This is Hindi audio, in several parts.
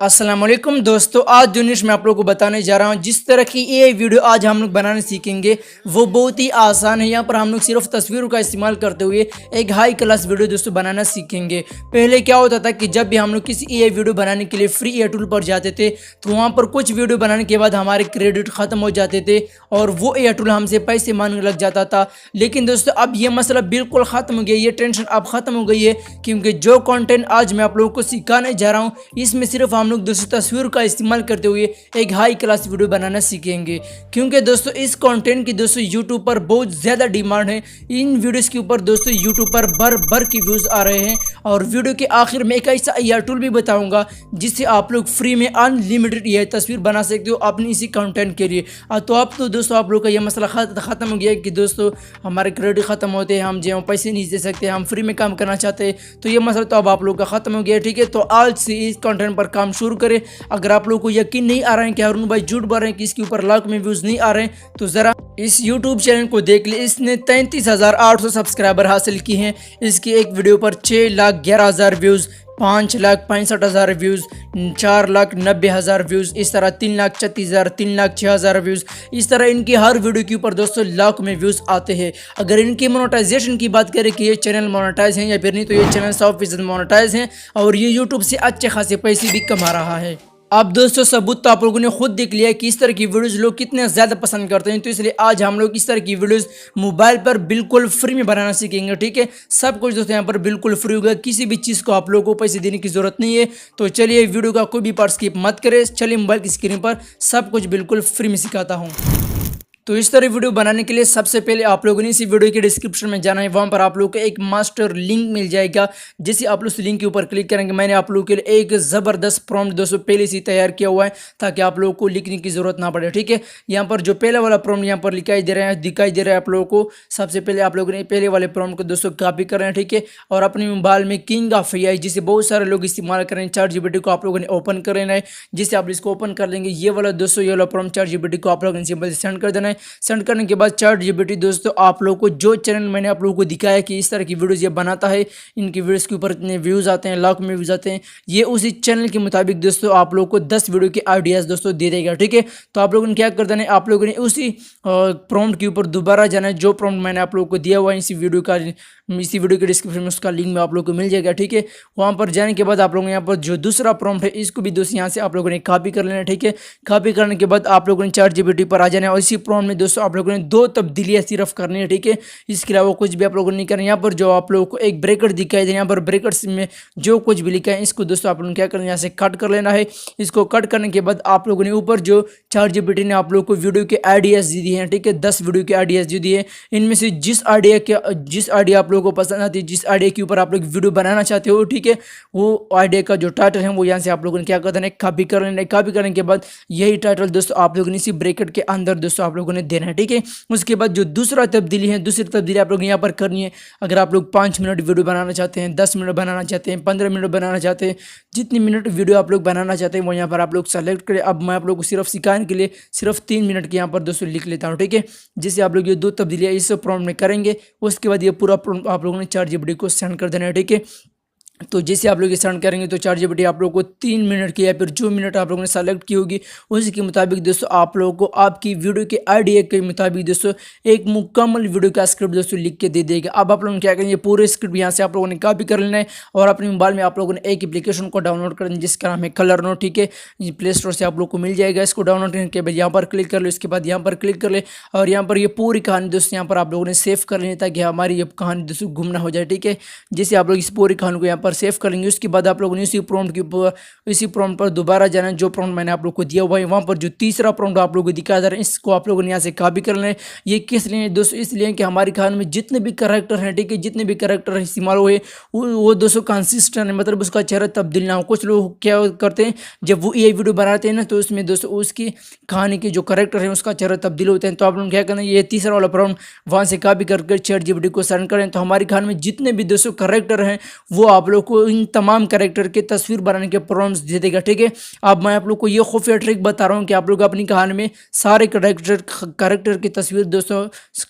अस्सलाम वालेकुम दोस्तों, आज जो न्यूज़ मैं आप लोगों को बताने जा रहा हूँ, जिस तरह की ये वीडियो आज हम लोग बनाने सीखेंगे वो बहुत ही आसान है। यहाँ पर हम लोग सिर्फ तस्वीरों का इस्तेमाल करते हुए एक हाई क्लास वीडियो दोस्तों बनाना सीखेंगे। पहले क्या होता था कि जब भी हम लोग किसी ए वीडियो बनाने के लिए फ्री ए टूल पर जाते थे तो वहाँ पर कुछ वीडियो बनाने के बाद हमारे क्रेडिट ख़त्म हो जाते थे और वो ए टूल हमसे पैसे मांगने लग जाता था। लेकिन दोस्तों अब ये मसला बिल्कुल ख़त्म हो गया, ये टेंशन अब ख़त्म हो गई है, क्योंकि जो कंटेंट आज मैं आप लोगों को सिखाने जा रहा हूँ इसमें सिर्फ हम लोग दोस्तों तस्वीर का इस्तेमाल करते हुए एक हाई क्लास वीडियो बनाना सीखेंगे। क्योंकि दोस्तों इस कंटेंट की दोस्तों यूट्यूब पर बहुत ज़्यादा डिमांड है। इन वीडियोस के ऊपर दोस्तों यूट्यूब पर भर के व्यूज़ आ रहे हैं और वीडियो के आखिर में एक ऐसा एआई टूल भी बताऊंगा जिससे आप लोग फ्री में अनलिमिटेड एआई तस्वीर बना सकते हो अपनी इसी कंटेंट के लिए। तो अब तो दोस्तों आप लोग का यह मसला ख़त्म हो गया है कि दोस्तों हमारे क्रेडिट ख़त्म होते हैं, हम जो पैसे नहीं दे सकते, हम फ्री में काम करना चाहते हैं, तो ये मसला तो अब आप लोग का ख़त्म हो गया है। ठीक है, तो आज से इस कंटेंट पर काम शुरू करें। अगर आप लोगों को यकीन नहीं आ रहा है कि हारून भाई झूठ बोल रहे हैं कि इसके ऊपर लाख में व्यूज़ नहीं आ रहे हैं, तो ज़रा इस YouTube चैनल को देख ले। इसने 33,800 सब्सक्राइबर हासिल की हैं। इसकी एक वीडियो पर 6,11,000 व्यूज़, 5,65,000 व्यूज़, 4,90,000 व्यूज़, इस तरह 3,36,000, 3,06,000 व्यूज़, इस तरह इनकी हर वीडियो के ऊपर दोस्तों लाख में व्यूज़ आते हैं। अगर इनकी मोनेटाइजेशन की बात करें कि ये चैनल मोनेटाइज हैं या फिर नहीं, तो ये चैनल 100% मोनेटाइज हैं और ये यूट्यूब से अच्छे खासे पैसे भी कमा रहा है। अब दोस्तों सबूत तो आप लोगों ने खुद देख लिया है कि इस तरह की वीडियोस लोग कितने ज़्यादा पसंद करते हैं, तो इसलिए आज हम लोग इस तरह की वीडियोस मोबाइल पर बिल्कुल फ्री में बनाना सीखेंगे। ठीक है, सब कुछ दोस्तों यहाँ पर बिल्कुल फ्री होगा, किसी भी चीज़ को आप लोगों को पैसे देने की ज़रूरत नहीं है। तो चलिए वीडियो का कोई भी पार्ट स्किप मत करें, चलिए मोबाइल की स्क्रीन पर सब कुछ बिल्कुल फ्री में सिखाता हूँ। तो इस तरह वीडियो बनाने के लिए सबसे पहले आप लोगों ने इसी वीडियो के डिस्क्रिप्शन में जाना है, वहाँ पर आप लोगों को एक मास्टर लिंक मिल जाएगा। जैसे आप लोग उस लिंक के ऊपर क्लिक करेंगे, मैंने आप लोगों के लिए एक ज़बरदस्त प्रॉम्प्ट दोस्तों पहले से तैयार किया हुआ है ताकि आप लोगों को लिखने की ज़रूरत ना पड़े। ठीक है, यहाँ पर जो पहला वाला प्रॉम्प्ट यहाँ पर दिखाई दे रहा है आप लोगों को। सबसे पहले आप लोगों ने पहले वाले प्रॉम्प्ट को दोस्तों कॉपी करना है। ठीक है, और अपने मोबाइल में किंग ऑफ एआई जिसे बहुत सारे लोग इस्तेमाल करें, ChatGPT को आप लोगों ने ओपन कर लेना है। जिससे आप इसको ओपन कर लेंगे, ये वाला दोस्तों ये वाला प्रॉम्प्ट ChatGPT को आप लोगों ने सिंपल सेंड कर देना है। सेंड करने के बाद ChatGPT दोस्तों आप लोगों को जो चैनल मैंने आप लोगों को दिखाया कि इस तरह की वीडियोस ये बनाता है, इनकी वीडियोस के ऊपर इतने व्यूज़ आते हैं, लाख में व्यूज़ आते हैं, ये उसी चैनल के मुताबिक दोस्तों आप लोगों को 10 वीडियो के आइडियाज़ दोस्तों दे देगा। ठीक है, तो आप लोगों ने क्या कर देना है, आप लोगों ने उसी प्रॉम्प्ट के ऊपर दोबारा जाना है। जो प्रॉम्प्ट मैंने आप लोगों को दिया हुआ है इसी वीडियो के डिस्क्रिप्शन में उसका लिंक में आप लोगों को मिल जाएगा। ठीक है, वहाँ पर जाने के बाद आप लोगों ने यहाँ पर जो दूसरा प्रॉम्प्ट है इसको भी दोस्तों यहाँ से आप लोगों ने कॉपी कर लेना है। ठीक है, कॉपी करने के बाद आप लोगों ने ChatGPT पर आ जाना है और इसी प्रॉम्प्ट में दोस्तों आप लोगों ने 2 तब्दीलियाँ सिर्फ करनी है। ठीक है, इसके अलावा कुछ भी आप लोगों ने नहीं करना। यहाँ पर जो आप लोगों को एक ब्रेकेट दिखाई दे, यहाँ पर ब्रेकेट्स में जो कुछ भी लिखा है इसको दोस्तों आप लोगों ने क्या करना है, यहाँ से कट कर लेना है। इसको कट करने के बाद आप लोगों ने ऊपर जो ChatGPT ने आप लोगों को वीडियो के आइडियाज़ दिए हैं, ठीक है, 10 वीडियो के आइडियाज़ जो दिए, इनमें से जिस आइडिया आप लोगों को पसंद आती है, जिस आइडिया के ऊपर आप लोग वीडियो बनाना चाहते हो, ठीक है, वो आइडिया का जो टाइटल है वो यहाँ से आप लोगों ने क्या कर देना है, कॉपी कर लेना है। कॉपी करने के बाद यही टाइटल दोस्तों आप लोगों ने इसी ब्रेकेट के अंदर दोस्तों आप लोगों ने देना है। ठीक है, उसके बाद जो दूसरी तब्दीली आप लोग यहाँ पर करनी है। अगर आप लोग 5 मिनट वीडियो बनाना चाहते हैं, 10 मिनट बनाना चाहते हैं, 15 मिनट बनाना चाहते हैं, जितनी मिनट वीडियो आप लोग बनाना चाहते हैं वो यहाँ पर आप लोग सेलेक्ट करें। अब मैं आप लोग को सिर्फ सिखाने के लिए सिर्फ 3 मिनट के यहाँ पर दोस्तों लिख लेता हूँ। ठीक है, जिससे आप लोग ये 2 तब्दीलियाँ इस प्रॉम्प्ट में करेंगे, उसके बाद ये पूरा प्रॉम्प्ट आप लोगों ने ChatGPT को सेंड कर देना है। ठीक है, तो जैसे आप लोग ये सेंड करेंगे तो ChatGPT आप लोगों को 3 मिनट की या फिर जो मिनट आप लोगों ने सेलेक्ट की होगी उसी के मुताबिक दोस्तों आप लोगों को आपकी वीडियो के आइडिया के मुताबिक दोस्तों एक मुकम्मल वीडियो का स्क्रिप्ट दोस्तों लिख के दे देगा। अब आप लोगों ने क्या करेंगे, पूरे स्क्रिप्ट यहाँ से आप लोगों ने कॉपी कर लेना है और अपने मोबाइल में आप लोगों ने एक एप्लीकेशन को डाउनलोड करना है जिसका नाम है कलर नोट। ठीक है, प्ले स्टोर से आप लोग को मिल जाएगा। इसको डाउनलोड करने के बाद यहाँ पर क्लिक कर लो, इसके बाद यहाँ पर क्लिक कर ले और यहाँ पर ये पूरी कहानी दोस्तों यहाँ पर आप लोगों ने सेव कर लेनी ताकि हमारी ये कहानी दोस्तों गुम ना हो जाए। ठीक है, जैसे आप लोग इस पूरी कहानी को यहाँ पर सेव कर लेंगे, उसके बाद आप लोगों ने इसी प्रॉम्प्ट पर दोबारा जाना है। जो प्रॉम्प्ट मैंने आप लोग को दिया हुआ है वहाँ पर जो तीसरा प्रॉम्प्ट आप लोगों को दिखाया जा रहा है इसको आप लोगों ने यहाँ से कॉपी कर लेना है। ये किस लिए दोस्तों, इसलिए कि हमारी कहानी में जितने भी कैरेक्टर हैं, ठीक है, जितने भी कैरेक्टर इस्तेमाल हुए वो दोस्तों कंसिस्टेंट है, मतलब उसका चेहरा तब्दील ना हो। कुछ लोग क्या करते हैं, जब वो ये वीडियो बनाते हैं ना तो उसमें दोस्तों उसकी कहानी के जो कैरेक्टर है उसका चेहरा तब्दील होते हैं। तो आप लोग क्या करना है, ये तीसरा वाला प्रॉम्प्ट वहाँ से कॉपी करके ChatGPT को सेंड करें तो हमारी कहानी में जितने भी दोस्तों कैरेक्टर हैं वो आप लोग को इन तमाम कैरेक्टर के तस्वीर बनाने के प्रॉम्प्ट्स दे देगा। ठीक है, अब मैं आप लोग को ये खुफिया ट्रिक बता रहा हूँ कि आप लोग अपनी कहानी में सारे कैरेक्टर की तस्वीर दोस्तों,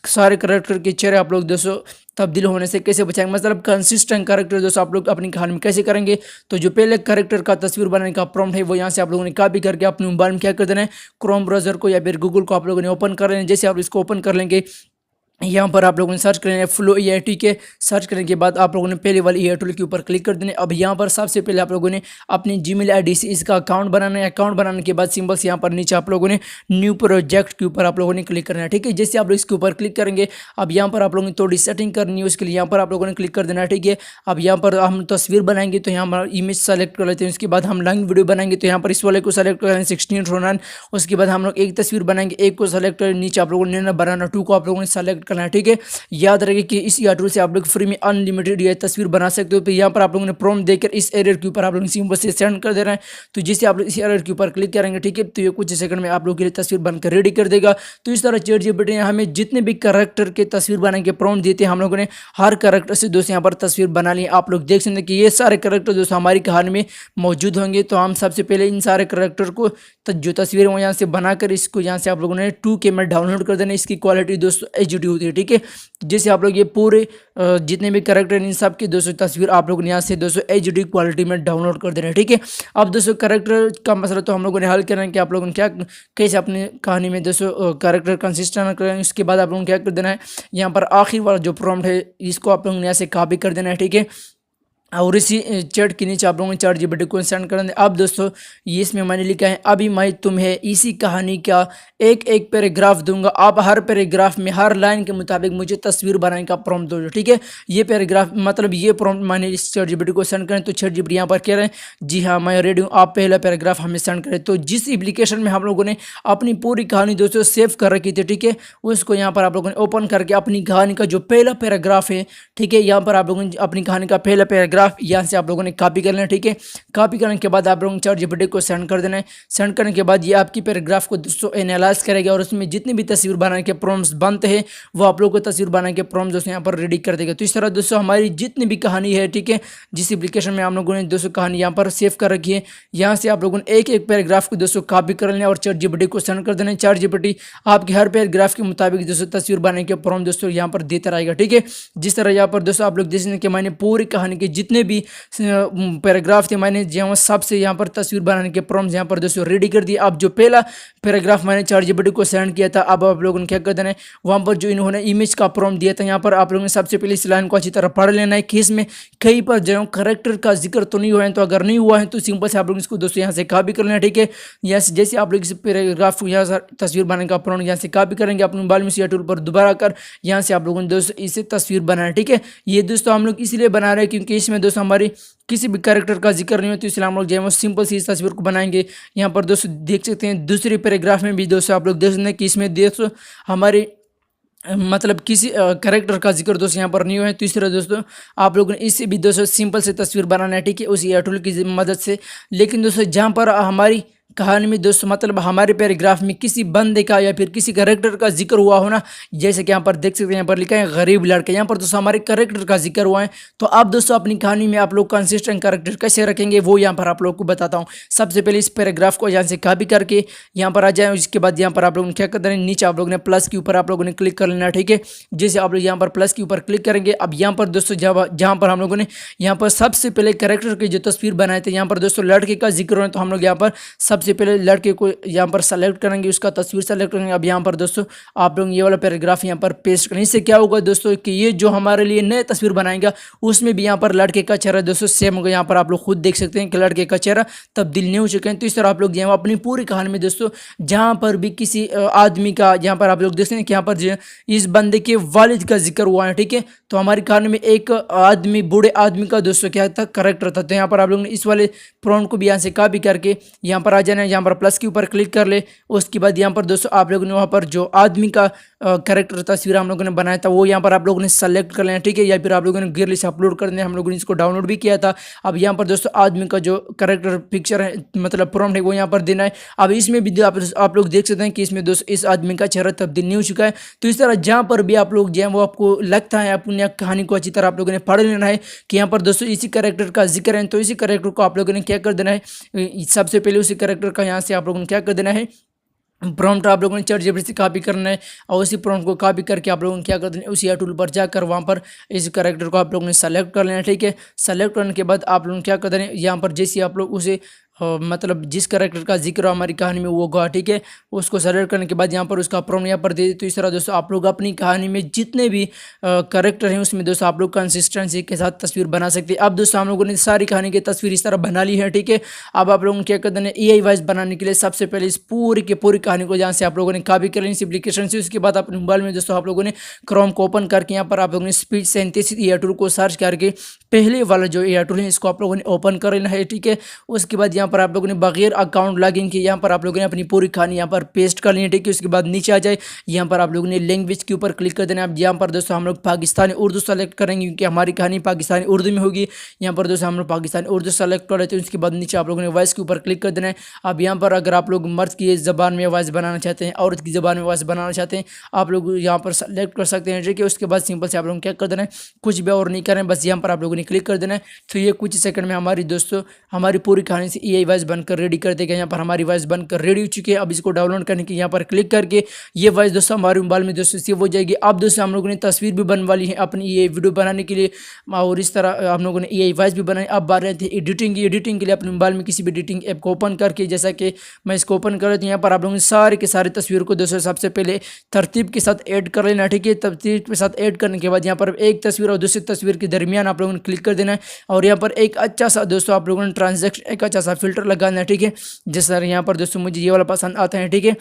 सारे कैरेक्टर के चेहरे आप लोग दोस्तों तब्दील होने से कैसे बचाएंगे, मतलब कंसिस्टेंट कैरेक्टर दोस्तों आप लोग अपनी कहानी में कैसे करेंगे। तो जो पहले कैरेक्टर का तस्वीर बनाने का प्रॉम्प्ट है वो यहाँ से आप लोगों ने कॉपी करके अपने मोबाइल में क्या कर देना है, क्रोम ब्राउजर को या फिर गूगल को आप लोगों ने ओपन कर लेना है। जैसे आप इसको ओपन कर लेंगे, यहाँ पर आप लोगों ने सर्च करेंगे फ्लो AI टूल के। सर्च करने के बाद आप लोगों ने पहले वाली AI टूल के ऊपर क्लिक कर देना है। अब यहाँ पर सबसे पहले आप लोगों ने अपनी Gmail ID से इसका अकाउंट बनाना है। अकाउंट बनाने के बाद सिंबल से यहाँ पर नीचे आप लोगों ने न्यू प्रोजेक्ट के ऊपर आप लोगों ने क्लिक करना है। ठीक है, जैसे आप लोग इसके ऊपर क्लिक करेंगे, अब यहाँ पर आप लोगों ने थोड़ी सेटिंग करनी है, उसके लिए यहाँ पर आप लोगों ने क्लिक कर देना है। ठीक है, अब यहाँ पर हम तस्वीर बनाएंगे तो यहाँ पर इमेज सेलेक्ट कर लेते हैं। उसके बाद हम लॉन्ग वीडियो बनाएंगे तो यहाँ पर इस वाले को सेलेक्ट करें 16:9। उसके बाद हम लोग एक तस्वीर बनाएंगे, एक को सेलेक्ट करें, नीचे आप लोगों ने बनाना 2 को आप लोगों ने सेलेक्ट करना है। ठीक है, याद रखिए कि इस टूल से आप लोग फ्री में अनलिमिटेड ये तस्वीर बना सकते हो। तो यहाँ पर आप लोगों ने प्रॉम्प्ट देकर इस एरर के ऊपर आप लोग सिंबल से सेंड कर दे रहे हैं। तो जिससे आप लोग इस एरर के ऊपर क्लिक करेंगे, ठीक है, तो ये कुछ सेकंड में आप लोग के लिए तस्वीर बनकर रेडी कर देगा। तो इस तरह ChatGPT ने हमें जितने भी कैरेक्टर के तस्वीर बनाने के प्रॉम्प्ट देते हैं, हम लोगों ने हर कैरेक्टर से दोस्तों यहाँ पर तस्वीर बना ली। आप लोग देख सकते हैं कि ये सारे कैरेक्टर दोस्तों हमारी कहानी में मौजूद होंगे। तो हम सबसे पहले इन सारे कैरेक्टर को जो तस्वीरें वो यहाँ से बनाकर इसको यहाँ से आप लोगों ने 2K में डाउनलोड कर देना। इसकी क्वालिटी दोस्तों HD होती है। ठीक है, जैसे आप लोग ये पूरे जितने भी कैरेक्टर इन सब की दोस्तों तस्वीर आप लोग यहाँ से दोस्तों HD क्वालिटी में डाउनलोड कर देना है। ठीक है, अब दोस्तों कैरेक्टर का मसला तो हम लोगों ने हल करना है कि आप लोगों ने क्या कैसे अपनी कहानी में दोस्तों कैरेक्टर कंसिस्टेंट करें। उसके बाद आप लोगों ने क्या कर देना है, यहाँ पर आखिर वाला जो प्रॉम्प्ट है इसको आप लोगों ने यहाँ से कॉपी कर देना है। ठीक है, और इसी चैट के नीचे आप लोगों ने ChatGPT को सेंड कर दें। अब दोस्तों ये इसमें मैंने लिखा है, अभी मैं तुम्हें इसी कहानी का एक एक पैराग्राफ दूंगा, आप हर पैराग्राफ में हर लाइन के मुताबिक मुझे तस्वीर बनाने का प्रॉम्प्ट दो। ठीक है, ये पैराग्राफ मतलब ये प्रॉम्प्ट मैंने इस ChatGPT को सेंड करें। तो ChatGPT यहाँ पर कह रहे हैं जी हाँ मैं रेडी हूँ, आप पहला पैराग्राफ हमें सेंड करें। तो जिस एप्लीकेशन में हम लोगों ने अपनी पूरी कहानी दोस्तों सेव कर रखी थी, ठीक है, उसको यहाँ पर आप लोगों ने ओपन करके अपनी कहानी का जो पहला पैराग्राफ है, ठीक है, यहाँ पर आप लोगों ने अपनी कहानी का पहला पैराग्राफ यहाँ से आप लोगों ने कॉपी कर लेना। ठीक है, कॉपी करने के बाद आप लोगों ने ChatGPT को सेंड कर देना है। सेंड करने के बाद ये आपकी पैराग्राफ को दोस्तों एनालाइज करेगा और उसमें जितनी भी तस्वीर बनाने के प्रॉम्प्ट्स बनते हैं वो आप लोगों को तस्वीर बनाने के प्रॉम्प्ट्स दोस्तों यहाँ पर रेडी कर देगा। तो इस तरह दोस्तों हमारी जितनी भी कहानी है, ठीक है, जिस एप्लीकेशन में हम लोगों ने दोस्तों कहानी यहाँ पर सेव कर रखी है, यहाँ से आप लोगों ने एक एक पैराग्राफ को दोस्तों कॉपी कर लेना और ChatGPT को सेंड कर देना। ChatGPT आपके हर पैराग्राफ के मुताबिक दोस्तों तस्वीर बनाने के प्रॉम्प्ट दोस्तों यहाँ पर देता रहेगा। ठीक है, जिस तरह यहाँ पर दोस्तों आप लोग देख सकते हैं कि मैंने पूरी कहानी के जितने भी पैराग्राफ थे मैंने जो सबसे यहाँ पर तस्वीर बनाने के प्रॉम्प्ट्स यहाँ पर दोस्तों रेडी कर दिए। अब जो पहला पैराग्राफ मैंने ChatGPT को सेंड किया था, अब आप लोगों ने क्या कर देना है, वहाँ पर जो इन्होंने इमेज का प्रॉम्प्ट दिया था, यहाँ पर आप लोगों ने सबसे पहले इस लाइन को अच्छी तरह पढ़ लेना है कि इसमें कहीं पर जो करेक्टर का जिक्र तो नहीं हुआ है। तो अगर नहीं हुआ है तो सिंपल से आप लोग इसको दोस्तों यहाँ से कॉपी कर लेना। ठीक है, यहाँ से जैसे आप लोग इस पैराग्राफ को यहाँ से तस्वीर बनाने का प्रॉम्प्ट यहाँ से कॉपी करेंगे अपने मोबाइल में से टूल पर दोबारा कर यहाँ से आप लोगों ने दोस्तों इसे तस्वीर बनाना। ठीक है, ये दोस्तों हम लोग इसलिए बना रहे हैं क्योंकि इसमें दोस्तों हमारी किसी भी कैरेक्टर का जिक्र नहीं हो, तो इसलिए हम लोग जो है सिंपल सी इस तस्वीर को बनाएंगे। यहाँ पर दोस्तों देख सकते हैं दूसरे पैराग्राफ में भी दोस्तों आप लोग देख सकते हैं कि इसमें दोस्तों हमारे मतलब किसी कैरेक्टर का जिक्र दोस्तों यहाँ पर नहीं हुआ है। तो इस तरह दोस्तों आप लोगों ने इससे भी दोस्तों सिंपल से तस्वीर बनाना है। ठीक है, उसी टूल की मदद से। लेकिन दोस्तों जहाँ पर हमारी कहानी में दोस्तों मतलब हमारे पैराग्राफ में किसी बंदे का या फिर किसी कैरेक्टर का जिक्र हुआ हो ना, जैसे कि यहाँ पर देख सकते हैं, यहाँ पर लिखा है गरीब लड़का, यहाँ पर दोस्तों हमारे कैरेक्टर का जिक्र हुआ है। तो आप दोस्तों अपनी कहानी में आप लोग कंसिस्टेंट कैरेक्टर कैसे रखेंगे वो यहाँ पर आप लोग को बताता हूँ। सबसे पहले इस पैराग्राफ को यहाँ से कॉपी करके यहाँ पर आ जाए। उसके बाद यहाँ पर आप लोगों ने क्या करना है, नीचे आप लोगों ने प्लस के ऊपर आप लोगों ने क्लिक कर लेना। ठीक है, जैसे आप लोग यहाँ पर प्लस के ऊपर क्लिक करेंगे, अब यहाँ पर दोस्तों जहाँ पर हम लोगों ने यहाँ पर सबसे पहले कैरेक्टर की जो तस्वीर बनाए थे, यहाँ पर दोस्तों लड़के का जिक्र हो, तो हम लोग यहाँ पर सबसे पहले लड़के को यहाँ पर सेलेक्ट करेंगे, उसका तस्वीर सेलेक्ट करेंगे। अब यहाँ पर दोस्तों आप लोग ये वाला पैराग्राफ यहाँ पर पेस्ट करेंगे। इससे क्या होगा दोस्तों कि ये जो हमारे लिए नए तस्वीर बनाएगा उसमें भी यहाँ पर लड़के का चेहरा दोस्तों सेम होगा। यहाँ पर आप लोग खुद देख सकते हैं कि लड़के का चेहरा तब्दील नहीं हो चुके हैं। तो इस तरह आप लोग अपनी पूरी कहानी में दोस्तों जहाँ पर भी किसी आदमी का यहाँ पर आप लोग देख सकते हैं कि यहाँ पर इस बंदे के वालिद का जिक्र हुआ है। ठीक है, तो हमारी कहानी में एक आदमी बूढ़े आदमी का दोस्तों क्या था, करेक्टर था। तो यहाँ पर आप लोग ने इस वाले प्रॉम्प्ट को भी यहाँ से कॉपी करके यहाँ पर आ जाना है, यहाँ पर प्लस के ऊपर क्लिक कर ले। उसके बाद यहाँ पर दोस्तों आप लोगों ने वहाँ पर जो आदमी का कैरेक्टर तस्वीर हम लोगों ने बनाया था वो यहाँ पर आप लोगों ने सेलेक्ट कर लेना, ठीक है, या फिर आप लोगों ने गिरली से अपलोड कर देना। हम लोगों ने इसको डाउनलोड भी किया था। अब यहाँ पर दोस्तों आदमी का जो कैरेक्टर पिक्चर है मतलब प्रॉम्प्ट है वो यहाँ पर देना है। अब इसमें भी आप लोग देख सकते हैं कि इसमें दोस्तों इस आदमी का चेहरा तब्दील नहीं हो चुका है। तो इस तरह जहाँ पर भी आप लोग जो है वो आपको लगता है अपनी कहानी को अच्छी तरह आप लोगों ने पढ़ लेना है कि यहाँ पर दोस्तों इसी कैरेक्टर का जिक्र है, तो इसी कैरेक्टर को आप लोगों ने क्या कर देना है, सबसे पहले उसी कैरेक्टर का यहाँ से आप लोगों ने क्या कर देना है, प्रॉम्प्ट आप लोगों ने ChatGPT से कॉपी करना है और उसी प्रॉम्प्ट को कॉपी करके आप लोगों ने क्या करना है, उसी एआई टूल पर जाकर वहाँ पर इस कैरेक्टर को आप लोगों ने सेलेक्ट कर लेना, ठीक है। सेलेक्ट करने के बाद आप लोगों ने क्या कर देना है, यहाँ पर जैसे आप लोग उसे मतलब जिस कैरेक्टर का जिक्र हमारी कहानी में वो होगा, ठीक है, उसको सेलेक्ट करने के बाद यहाँ पर उसका प्रॉम्प्ट यहाँ पर दे। तो इस तरह दोस्तों आप लोग अपनी कहानी में जितने भी कैरेक्टर हैं उसमें दोस्तों आप लोग कंसिस्टेंसी के साथ तस्वीर बना सकते हैं। अब दोस्तों हम लोगों ने सारी कहानी की तस्वीर इस तरह बना ली है, ठीक है। अब आप लोगों ने क्या करना है, AI वॉइस बनाने के लिए सबसे पहले इस पूरी की पूरी कहानी को जहाँ से आप लोगों ने कॉपी कर ली इस एप्लीकेशन से, उसके बाद अपने मोबाइल में दोस्तों आप लोगों ने क्रोम को ओपन करके यहाँ पर आप लोगों ने स्पीच सिंथेसिस AI टूल को सर्च करके पहले वाला जो AI टूल है इसको आप लोगों ने ओपन कर लेना है, ठीक है। उसके बाद यहाँ पर आप लोगों ने बगैर अकाउंट लॉगिन के यहाँ पर आप लोगों ने अपनी पूरी कहानी यहाँ पर पेस्ट कर लेनी है, ठीक है। उसके बाद नीचे आ जाए यहाँ पर आप लोगों ने लैंग्वेज के ऊपर क्लिक कर देना है। अब यहाँ पर दोस्तों हम लोग पाकिस्तानी उर्दू सेलेक्ट करेंगे क्योंकि हमारी कहानी पाकिस्तानी उर्दू में होगी। यहाँ पर दोस्तों हम लोग पाकिस्तानी उर्दू सेलेक्ट कर लेते हैं। उसके बाद नीचे आप लोगों ने वॉइस के ऊपर क्लिक कर देना है। अब यहाँ पर अगर आप लोग मर्द की ज़बान में वॉइस बनाना चाहते हैं, औरत की ज़बान में वॉइस बनाना चाहते हैं, आप लोग यहाँ पर सेलेक्ट कर सकते हैं, ठीक है। उसके बाद सिंपल से आप लोगों को क्या कर देना है, कुछ भी और नहीं करें, बस यहाँ पर आप लोगों ने क्लिक कर देना है। तो ये कुछ सेकंड में हमारी दोस्तों हमारी पूरी कहानी से AI वॉइस बनकर रेडी कर देगा। यहाँ पर हमारी वॉइस बनकर रेडी हो चुकी है। अब इसको डाउनलोड करने के यहाँ पर क्लिक करके ये वॉइस दोस्तों हमारे मोबाइल में दोस्तों सेव हो जाएगी। अब दोस्तों हम लोगों ने तस्वीर भी बनवा ली है अपनी ये वीडियो बनाने के लिए और इस तरह हम लोगों ने AI वॉइस भी बनाई। अब बात रहती है एडिटिंग की। एडिटिंग के लिए अपने मोबाइल में किसी भी एडिटिंग ऐप को ओपन करके, जैसा कि मैं इसको ओपन कर रहा हूँ, यहाँ पर आप लोगों ने सारे के सारे तस्वीर को दोस्तों सबसे पहले तरतीब के साथ ऐड कर लेना, ठीक है। तरतीब के साथ ऐड करने के बाद यहाँ पर एक तस्वीर और दूसरी तस्वीर के दरमियान आप लोगों ने क्लिक कर देना है और यहाँ पर एक अच्छा सा दोस्तों आप लोगों ने ट्रांजैक्शन एक अच्छा सा फिल्टर लगाना है, ठीक है। जैसा यहाँ पर दोस्तों मुझे ये वाला पसंद आता है, ठीक है।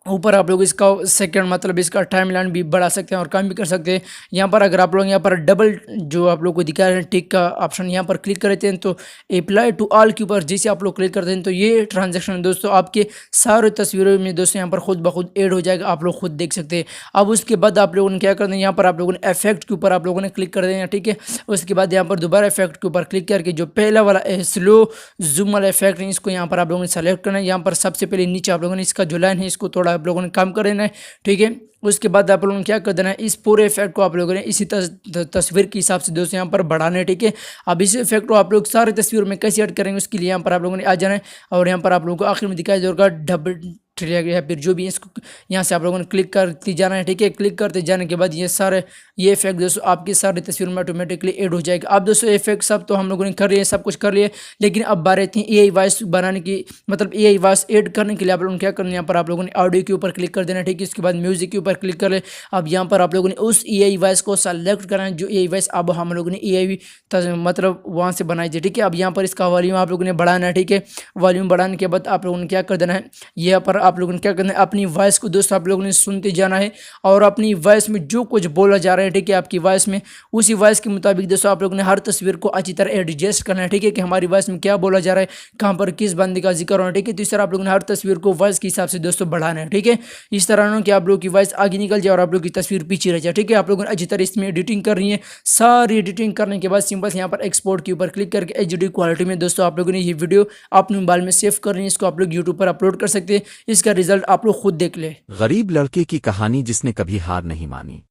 ऊपर आप लोग इसका सेकंड मतलब इसका टाइमलाइन भी बढ़ा सकते हैं और कम भी कर सकते हैं। यहाँ पर अगर आप लोग यहाँ पर डबल जो आप लोग को दिखा रहे हैं टिक का ऑप्शन यहाँ पर क्लिक करते हैं तो अप्लाई टू ऑल के ऊपर जैसे आप लोग क्लिक करते हैं तो ये ट्रांजैक्शन दोस्तों आपके सारे तस्वीरों में दोस्तों यहाँ पर खुद ब खुद ऐड हो जाएगा, आप लोग खुद देख सकते हैं। अब उसके बाद आप लोगों ने क्या करना है, यहाँ पर आप लोगों ने इफेक्ट के ऊपर आप लोगों ने क्लिक कर देना, ठीक है। उसके बाद यहाँ पर दोबारा इफेक्ट के ऊपर क्लिक करके जो पहला वाला स्लो जूम वाला इफेक्ट है इसको यहाँ पर आप लोगों ने सेलेक्ट करना है। यहाँ पर सबसे पहले नीचे आप लोगों ने इसका जो लाइन है इसको थोड़ा आप लोगों ने कम कर देना है, ठीक है। उसके बाद आप लोगों ने क्या कर देना है, इस पूरे इफेक्ट को आप लोगों ने इसी तस्वीर के हिसाब से दोस्तों यहाँ पर बढ़ाना है, ठीक है। अब इस इफेक्ट को आप लोग सारे तस्वीर में कैसे ऐड करेंगे उसके लिए यहाँ पर आप लोगों ने आ जाना है और यहाँ पर आप लोगों को आखिर में दिखाई देगा डबल या फिर जो भी इसको यहाँ से आप लोगों ने क्लिक करते जाना है, ठीक है। क्लिक करते जाने के बाद ये इफेक्ट दोस्तों आपकी सारी तस्वीर में ऑटोमेटिकली ऐड हो जाएगा। अब दोस्तों इफेक्ट सब तो हम लोगों ने कर लिए, सब कुछ कर लिए, लेकिन अब बात रहती है AI वॉइस बनाने की, मतलब AI वॉइस ऐड करने के लिए आप लोगों ने क्या करना है, यहाँ पर आप लोगों ने ऑडियो के ऊपर क्लिक कर देना, ठीक है। इसके बाद म्यूजिक के ऊपर क्लिक कर ले। अब यहाँ पर आप लोगों ने उस AI वॉइस को सेलेक्ट करना है जो AI वॉइस अब हम लोगों ने AI मतलब वहाँ से बनाई थी, ठीक है। अब यहाँ पर इसका वॉल्यूम आप लोगों ने बढ़ाना है, ठीक है। वॉल्यूम बढ़ाने के बाद आप लोगों ने क्या कर देना है, यहाँ पर आप लोगों ने क्या करना है, अपनी वॉइस को दोस्तों आप लोगों ने सुनते जाना है और अपनी वॉइस में जो कुछ बोला जा रहा है, ठीक है, आपकी वॉइस में उसी वॉइस के मुताबिक दोस्तों आप लोगों ने हर तस्वीर को अच्छी तरह एडजस्ट करना है, ठीक है, कि हमारी वॉइस में क्या बोला जा रहा है, कहाँ पर किस बंदे का जिक्र होना है, ठीक है। तो इस तरह आप लोगों ने हर तस्वीर को वॉइस के हिसाब से दोस्तों बढ़ाना है, ठीक है। इस तरह ना कि आप लोगों की वॉइस आगे निकल जाए और आप लोगों की तस्वीर पीछे रह जाए, ठीक है। आप लोगों ने अच्छी तरह इसमें एडिटिंग करनी है। सारी एडिटिंग करने के बाद सिंपल से यहाँ पर एक्सपोर्ट के ऊपर क्लिक करके HD क्वालिटी में दोस्तों आप लोगों ने ये वीडियो अपने मोबाइल में सेव करनी है। इसको आप लोग यूट्यूब पर अपलोड कर सकते हैं। इसका रिजल्ट आप लोग खुद देख ले। गरीब लड़के की कहानी जिसने कभी हार नहीं मानी।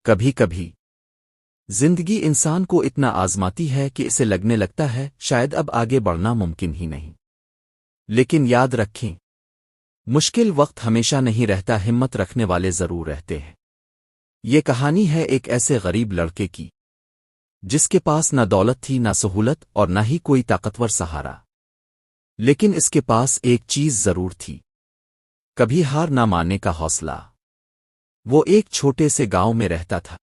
कभी कभी जिंदगी इंसान को इतना आजमाती है कि इसे लगने लगता है शायद अब आगे बढ़ना मुमकिन ही नहीं। लेकिन याद रखें, मुश्किल वक्त हमेशा नहीं रहता, हिम्मत रखने वाले जरूर रहते हैं। ये कहानी है एक ऐसे गरीब लड़के की जिसके पास न दौलत थी, न सहूलत और न ही कोई ताकतवर सहारा, लेकिन इसके पास एक चीज जरूर थी, कभी हार ना मानने का हौसला। वो एक छोटे से गांव में रहता था।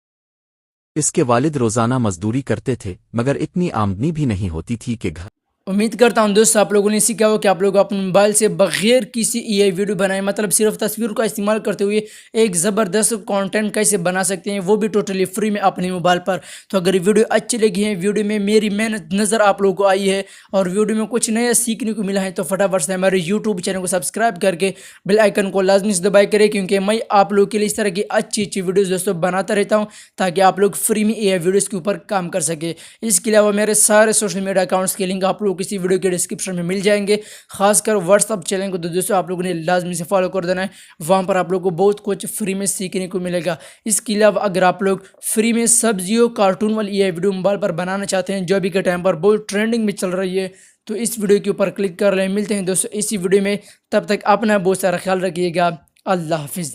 इसके वालिद रोजाना मजदूरी करते थे, मगर इतनी आमदनी भी नहीं होती थी कि घर उम्मीद करता हूं दोस्तों आप लोगों ने सीखा हो कि आप लोग अपने मोबाइल से बगैर किसी एआई वीडियो बनाए, मतलब सिर्फ तस्वीर का इस्तेमाल करते हुए एक ज़बरदस्त कंटेंट कैसे बना सकते हैं, वो भी टोटली फ्री में अपने मोबाइल पर। तो अगर वीडियो अच्छी लगी है, वीडियो में मेरी मेहनत नज़र आप लोगों को आई है और वीडियो में कुछ नया सीखने को मिला है, तो फटाफट से हमारे यूट्यूब चैनल को सब्सक्राइब करके बेल आइकन को लाजमी से दबाए करें, क्योंकि मैं आप लोग के लिए इस तरह की अच्छी अच्छी वीडियोज़ दोस्तों बनाता रहता हूँ, ताकि आप लोग फ्री में एआई वीडियोज़ के ऊपर काम कर सके। इसके अलावा मेरे सारे सोशल मीडिया अकाउंट्स के लिंक आप लोग किसी वीडियो के डिस्क्रिप्शन में मिल जाएंगे। खासकर व्हाट्सअप चैनल को तो दोस्तों आप लोगों ने लाजमी से फॉलो कर देना है, वहाँ पर आप लोग को बहुत कुछ फ्री में सीखने को मिलेगा। इसके अलावा अगर आप लोग फ्री में सब्जियों कार्टून वाली ये वीडियो मोबाइल पर बनाना चाहते हैं, जो अभी के टाइम पर बहुत ट्रेंडिंग में चल रही है, तो इस वीडियो के ऊपर क्लिक कर लें। मिलते हैं दोस्तों इसी वीडियो में, तब तक अपना बहुत सारा ख्याल रखिएगा। अल्लाह हाफिज़।